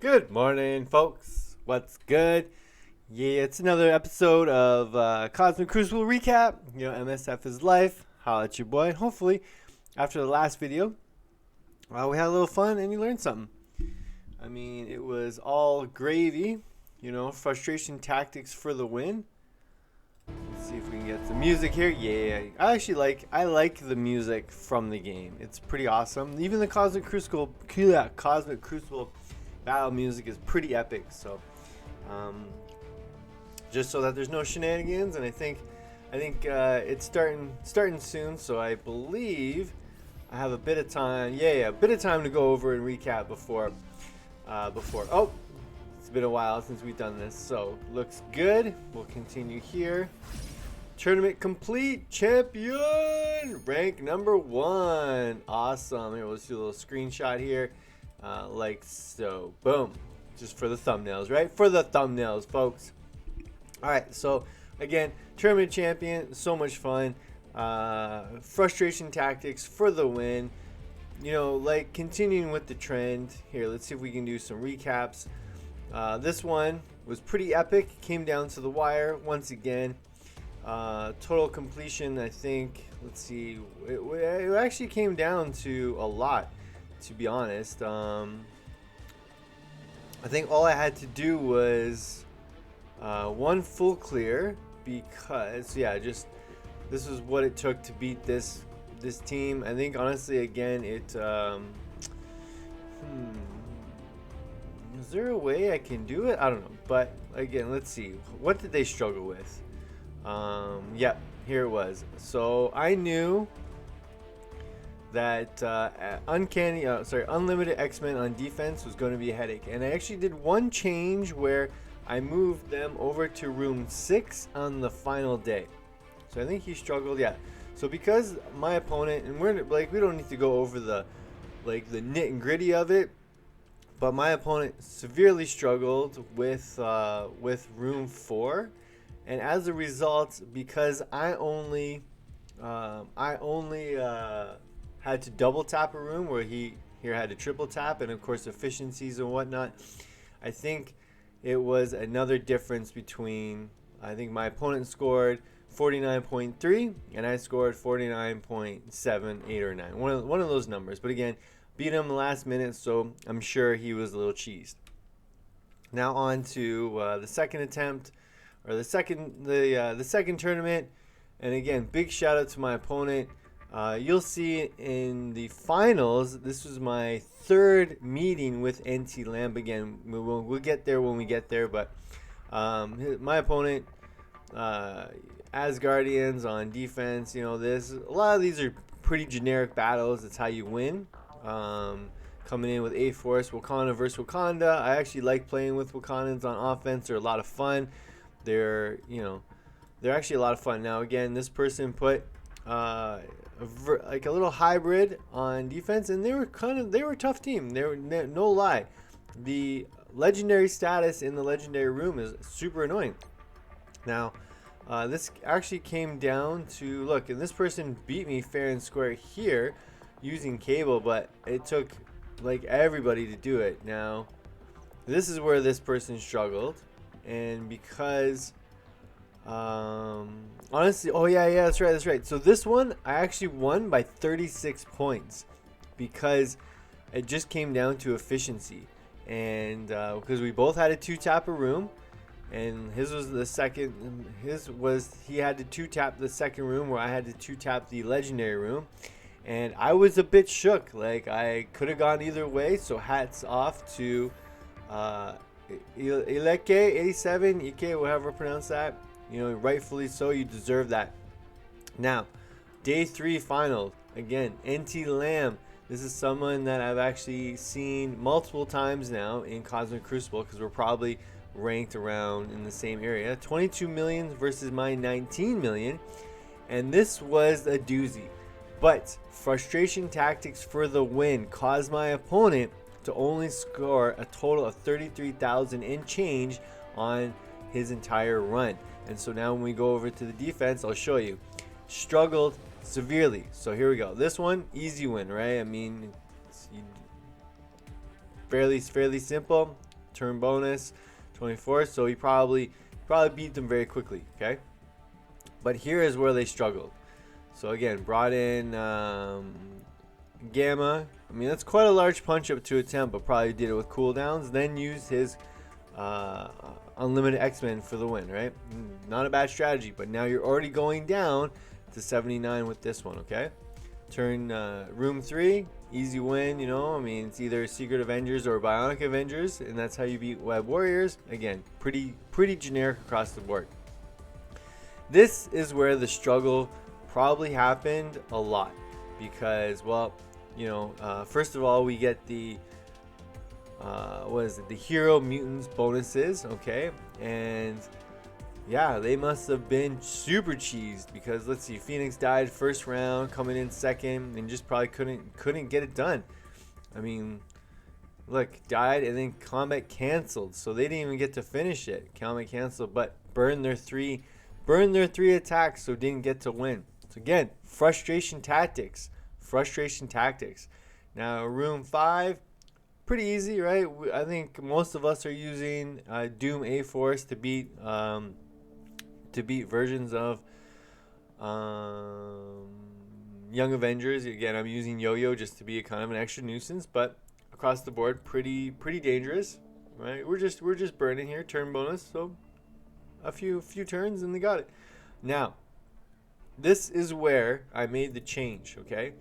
Good morning, folks. What's good? Yeah, it's another episode of Cosmic Crucible recap. MSF is life. Holla at your boy. And hopefully, after the last video, we had a little fun and you learned something. I mean, it was all gravy. Frustration tactics for the win. Let's see if we can get some music here. Yeah, I like the music from the game. It's pretty awesome. Even the Cosmic Crucible battle music is pretty epic. So, just so that there's no shenanigans, and I think it's starting soon. So I believe I have a bit of time. Yeah, a bit of time to go over and recap before. Oh, it's been a while since we've done this, so looks good. We'll continue here. Tournament complete. Champion rank number 1. Awesome. Here, let's do a little screenshot here, like so. Boom. Just for the thumbnails, right? For the thumbnails, folks. All right. So again, tournament champion. So much fun. Frustration tactics for the win. Like continuing with the trend here. Let's see if we can do some recaps. This one was pretty epic. Came down to the wire once again. Total completion, I think. Let's see. It actually came down to a lot, to be honest. I think all I had to do was one full clear because this is what it took to beat this team. I think honestly, again, is there a way I can do it? I don't know. But again, let's see. What did they struggle with? Yep, here it was. So I knew that Unlimited X-Men on defense was going to be a headache. And I actually did one change where I moved them over to room 6 on the final day. So I think he struggled, yeah. So because my opponent, and we don't need to go over the nit and gritty of it, but my opponent severely struggled with room 4, and as a result, because I only had to double tap a room where he here had to triple tap, and of course efficiencies and whatnot, I think it was another difference between, I think my opponent scored 49.3 and I scored 49.7, 8 or 9. One of those numbers. But again, beat him last minute, so I'm sure he was a little cheesed. Now on to the second attempt, or the second tournament. And again, big shout out to my opponent. You'll see in the finals, this was my third meeting with NT Lamb. Again, we'll get there when we get there, but my opponent, Asgardians on defense. A lot of these are pretty generic battles. It's how you win. Coming in with A-Force, Wakanda versus Wakanda. I actually like playing with Wakandans on offense. They're a lot of fun. They're actually a lot of fun. Now again, this person put like a little hybrid on defense, and they were a tough team. They were, no lie. The legendary status in the legendary room is super annoying. Now, this actually came down to, look, and this person beat me fair and square here using cable, but it took like everybody to do it. Now, this is where this person struggled, and because honestly, oh yeah, that's right. So this one I actually won by 36 points because it just came down to efficiency, and because we both had a 2-tap a room. And his was the second. He had to 2-tap the second room, where I had to 2-tap the legendary room, and I was a bit shook. Like, I could have gone either way. So hats off to Ileke 87, Ike, whatever pronounce that. Rightfully so. You deserve that. Now, day 3 final. Again, NT Lamb. This is someone that I've actually seen multiple times now in Cosmic Crucible, because we're probably ranked around in the same area. 22 million versus my 19 million, and this was a doozy. But frustration tactics for the win caused my opponent to only score a total of 33,000 and change on his entire run. And so now when we go over to the defense, I'll show you. Struggled severely. So here we go. This one, easy win, right? I mean, it's fairly simple. turn bonus, 24. So he probably beat them very quickly. Okay, but here is where they struggled. So again, brought in Gamma. I mean, that's quite a large punch up to attempt, but probably did it with cooldowns. Then used his unlimited X-Men for the win, right? Not a bad strategy, but now you're already going down to 79 with this one, okay? Turn room 3, easy win, you know. I mean, it's either Secret Avengers or Bionic Avengers, and that's how you beat Web Warriors. Again, pretty generic across the board. This is where the struggle probably happened a lot because, well, you know, first of all, we get the the hero mutants bonuses, okay? And yeah, they must have been super cheesed because let's see, Phoenix died first round, coming in second, and just probably couldn't get it done. I mean, look, died and then combat canceled, so they didn't even get to finish it. Combat canceled, but burned their three attacks, so didn't get to win. So again, frustration tactics. Now room 5, pretty easy, right? I think most of us are using Doom A-Force to beat versions of Young Avengers. Again, I'm using Yo-Yo just to be a kind of an extra nuisance, but across the board, pretty dangerous, right? We're just burning here, turn bonus, so a few turns and they got it. Now, this is where I made the change, okay?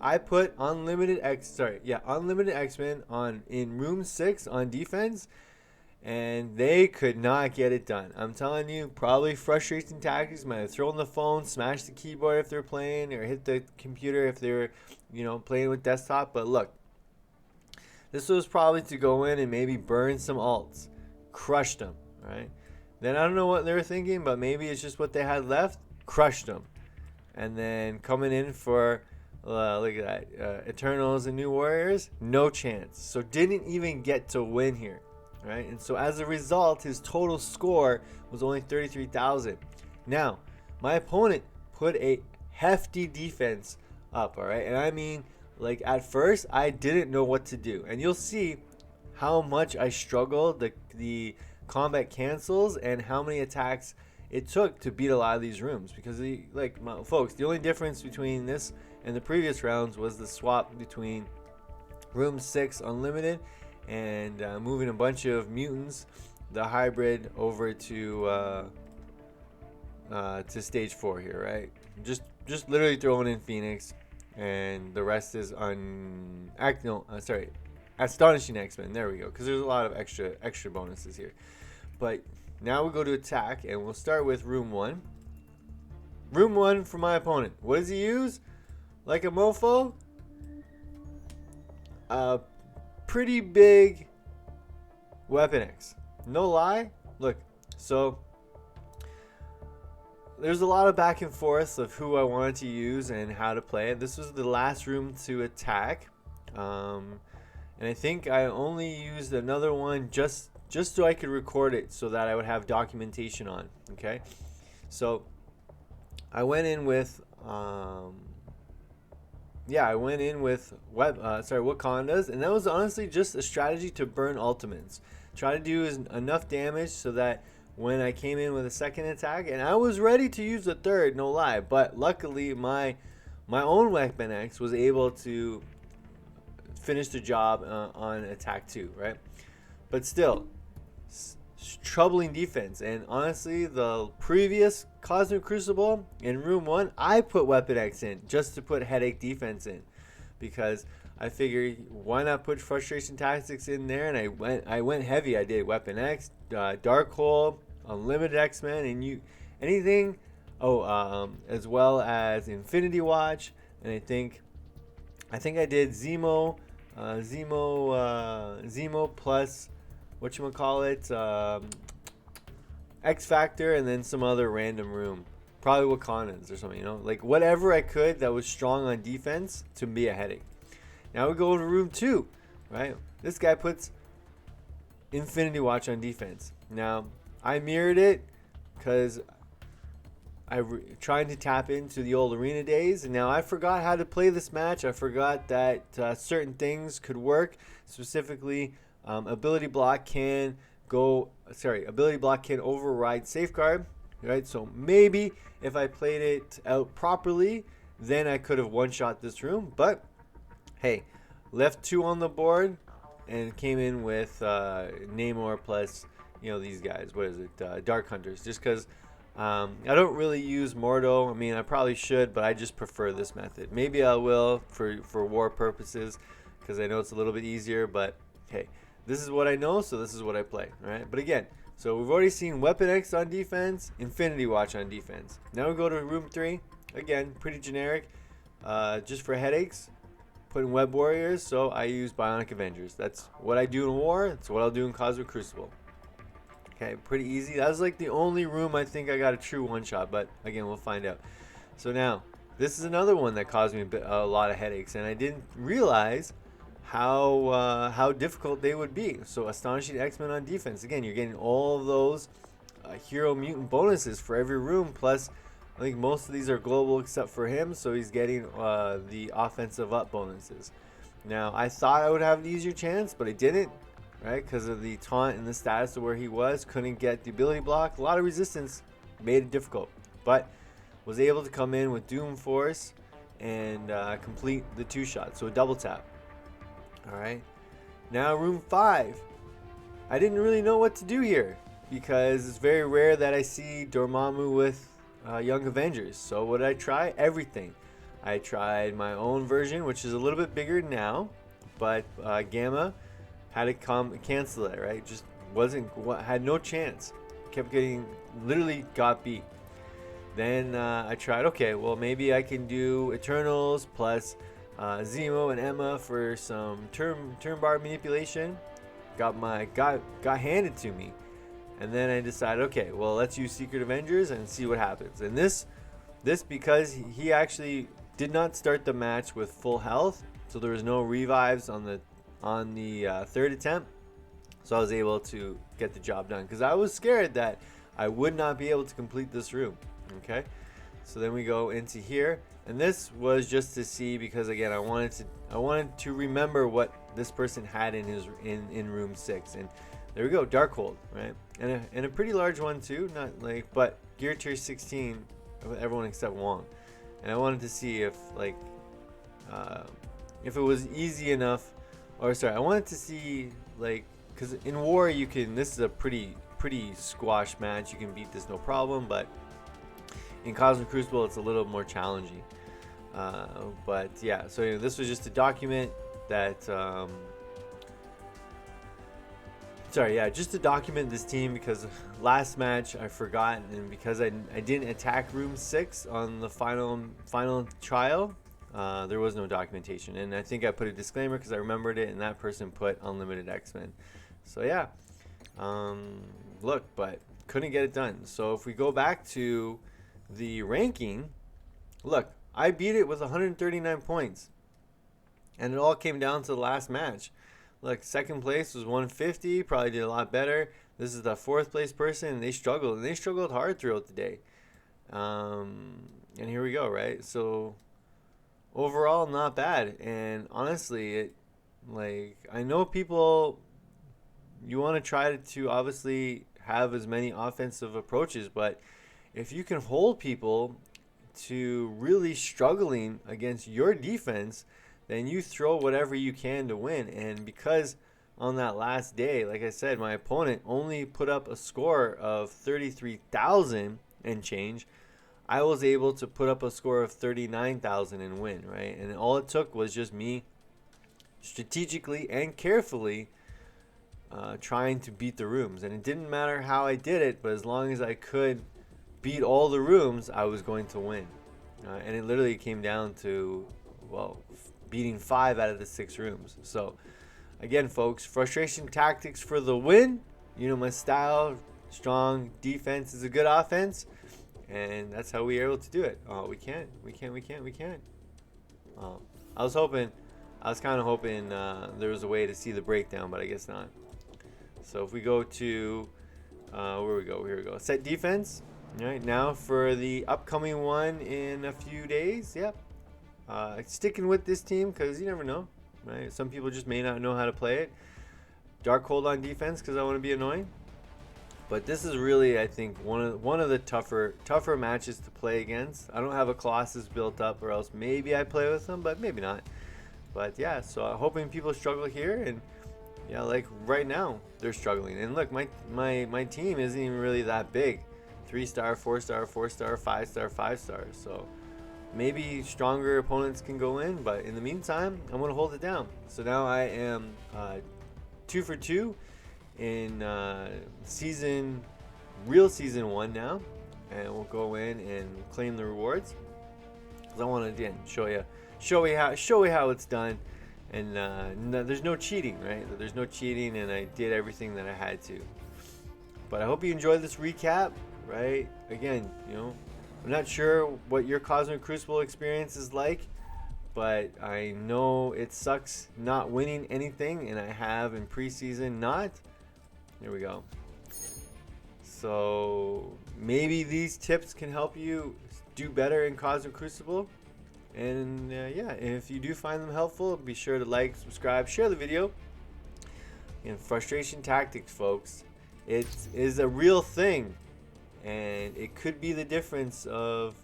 I put unlimited X-Men on in room 6 on defense, and they could not get it done. I'm telling you, probably frustration tactics. Might have thrown the phone, smashed the keyboard if they're playing, or hit the computer if they're, you know, playing with desktop. But look, this was probably to go in and maybe burn some alts, crushed them, right? Then I don't know what they were thinking, but maybe it's just what they had left, crushed them, and then coming in for. Look at that. Eternals and New Warriors, no chance. So didn't even get to win here, right? And so as a result, his total score was only 33,000. Now, my opponent put a hefty defense up, all right? And I mean, like at first, I didn't know what to do. And you'll see how much I struggled, the combat cancels, and how many attacks it took to beat a lot of these rooms. Because, folks, the only difference between this and the previous rounds was the swap between room 6 unlimited and moving a bunch of mutants, the hybrid, over to stage 4 here, right? Just literally throwing in Phoenix, and the rest is Astonishing X-Men. There we go, because there's a lot of extra bonuses here. But now we go to attack, and we'll start with room 1. Room 1 for my opponent. What does he use? Like a mofo, a pretty big Weapon X. No lie. Look, so there's a lot of back and forth of who I wanted to use and how to play it. This was the last room to attack, and I think I only used another one just so I could record it so that I would have documentation on. Okay, so I went in with Wakandas, and that was honestly just a strategy to burn ultimates. Try to do enough damage so that when I came in with a second attack, and I was ready to use a third, no lie, but luckily my own Weapon X was able to finish the job on attack 2, right? But still, troubling defense. And honestly, the previous Cosmic Crucible in room 1, I put Weapon X in just to put headache defense in, because I figured why not put frustration tactics in there, and I went heavy. I did Weapon X, Dark Hole, Unlimited X-Men, and anything. As well as Infinity Watch, and I think I did Zemo plus X Factor, and then some other random room, probably Wakandans or something, like whatever I could that was strong on defense to be a headache. Now we go to room 2, right? This guy puts Infinity Watch on defense. Now I mirrored it because trying to tap into the old arena days, and now I forgot how to play this match. I forgot that certain things could work, specifically ability block can override safeguard, right? So maybe if I played it out properly, then I could have one-shot this room. But hey, left 2 on the board and came in with Namor plus, these guys. What is it? Dark Hunters. Just because I don't really use Mordo. I mean, I probably should, but I just prefer this method. Maybe I will for war purposes because I know it's a little bit easier. But hey, this is what I know, so this is what I play. All right. But again, so we've already seen Weapon X on defense, Infinity Watch on defense. Now we go to room 3. Again, pretty generic. Just for headaches, put in Web Warriors, so I use Bionic Avengers. That's what I do in war. That's what I'll do in Cosmic Crucible. Okay, pretty easy. That was like the only room I think I got a true one-shot, but again, we'll find out. So now, this is another one that caused me a lot of headaches, and I didn't realize how difficult they would be. So Astonishing X-Men on defense. Again, you're getting all of those hero mutant bonuses for every room, plus I think most of these are global except for him, so he's getting the offensive up bonuses. Now, I thought I would have an easier chance, but I didn't, right? Because of the taunt and the status of where he was. Couldn't get the ability block. A lot of resistance made it difficult, but was able to come in with Doom Force and complete the 2-shot, so a double tap. All right. Now, room 5. I didn't really know what to do here because it's very rare that I see Dormammu with Young Avengers. So what did I try? Everything. I tried my own version, which is a little bit bigger now, but Gamma had to cancel it, right? Just had no chance. Kept literally got beat. Then I tried, okay, well maybe I can do Eternals plus Zemo and Emma for some turn bar manipulation. Got handed to me. And then I decided, okay, well, let's use Secret Avengers and see what happens. And this because he actually did not start the match with full health, so there was no revives on the third attempt. So I was able to get the job done because I was scared that I would not be able to complete this room. Okay, so then we go into here, and this was just to see because again I wanted to remember what this person had in room 6, and there we go, Darkhold, right? And a pretty large one too, but gear tier 16 of everyone except Wong. And I wanted to see if it was easy enough, I wanted to see because in war this is a pretty squash match, you can beat this no problem, but in Cosmic Crucible it's a little more challenging. But yeah, so this was just to document that just to document this team because last match I forgot, and because I didn't attack room 6 on the final trial, there was no documentation, and I think I put a disclaimer because I remembered it, and that person put Unlimited X-Men. So yeah, look, but couldn't get it done. So if we go back to the ranking, look, I beat it with 139 points, and it all came down to the last match. Look, second place was 150, probably did a lot better. This is the 4th place person, and they struggled hard throughout the day. And here we go, right? So overall, not bad. And honestly, I know people, you want to try to obviously have as many offensive approaches, but if you can hold people to really struggling against your defense, then you throw whatever you can to win. And because on that last day, like I said, my opponent only put up a score of 33,000 and change, I was able to put up a score of 39,000 and win, right? And all it took was just me strategically and carefully trying to beat the rooms. And it didn't matter how I did it, but as long as I could beat all the rooms, I was going to win. And it literally came down to, beating 5 out of the 6 rooms. So again, folks, frustration tactics for the win. You know my style. Strong defense is a good offense, and that's how we are able to do it. Oh, we can't. I was kind of hoping there was a way to see the breakdown, but I guess not. So if we go to here we go, set defense. All right, now for the upcoming one in a few days. Yep. Sticking with this team because you never know, right? Some people just may not know how to play it. Dark Hold on defense because I want to be annoying. But this is really, I think, one of the tougher matches to play against. I don't have a Colossus built up, or else maybe I play with them, but maybe not. But yeah, so I'm hoping people struggle here, and yeah, like right now they're struggling. And look, my team isn't even really that big. 3-star, 4-star, 4-star, 5-star, 5-star. So maybe stronger opponents can go in, but in the meantime, I'm gonna hold it down. So now I am 2 for 2 in real season 1 now, and we'll go in and claim the rewards. Cause I want to again show you how it's done, and no, there's no cheating, right? There's no cheating, and I did everything that I had to. But I hope you enjoyed this recap, right? Again, you know, I'm not sure what your Cosmic Crucible experience is like, but I know it sucks not winning anything, and I have in preseason not. Here we go. So maybe these tips can help you do better in Cosmic Crucible. And yeah, if you do find them helpful, be sure to like, subscribe, share the video. And frustration tactics, folks, it is a real thing, and it could be the difference of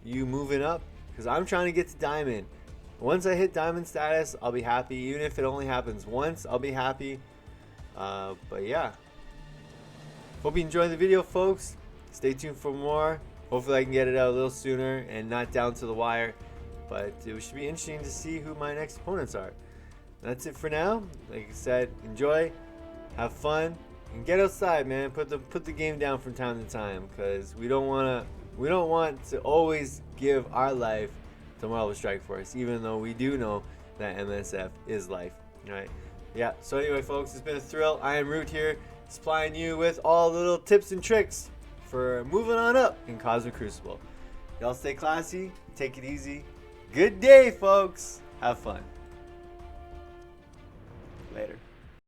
you moving up, because I'm trying to get to diamond. Once I hit diamond status, I'll be happy. Even if it only happens once, I'll be happy. But yeah, hope you enjoyed the video, folks. Stay tuned for more. Hopefully I can get it out a little sooner and not down to the wire, but it should be interesting to see who my next opponents are. That's it for now. Like I said, enjoy, have fun, and get outside, man. Put the game down from time to time, because we don't want to always give our life to Marvel Strike Force, even though we do know that MSF is life, right? Yeah, so anyway, folks, it's been a thrill. I am Root here, supplying you with all the little tips and tricks for moving on up in Cosmic Crucible. Y'all stay classy, take it easy. Good day, folks. Have fun. Later.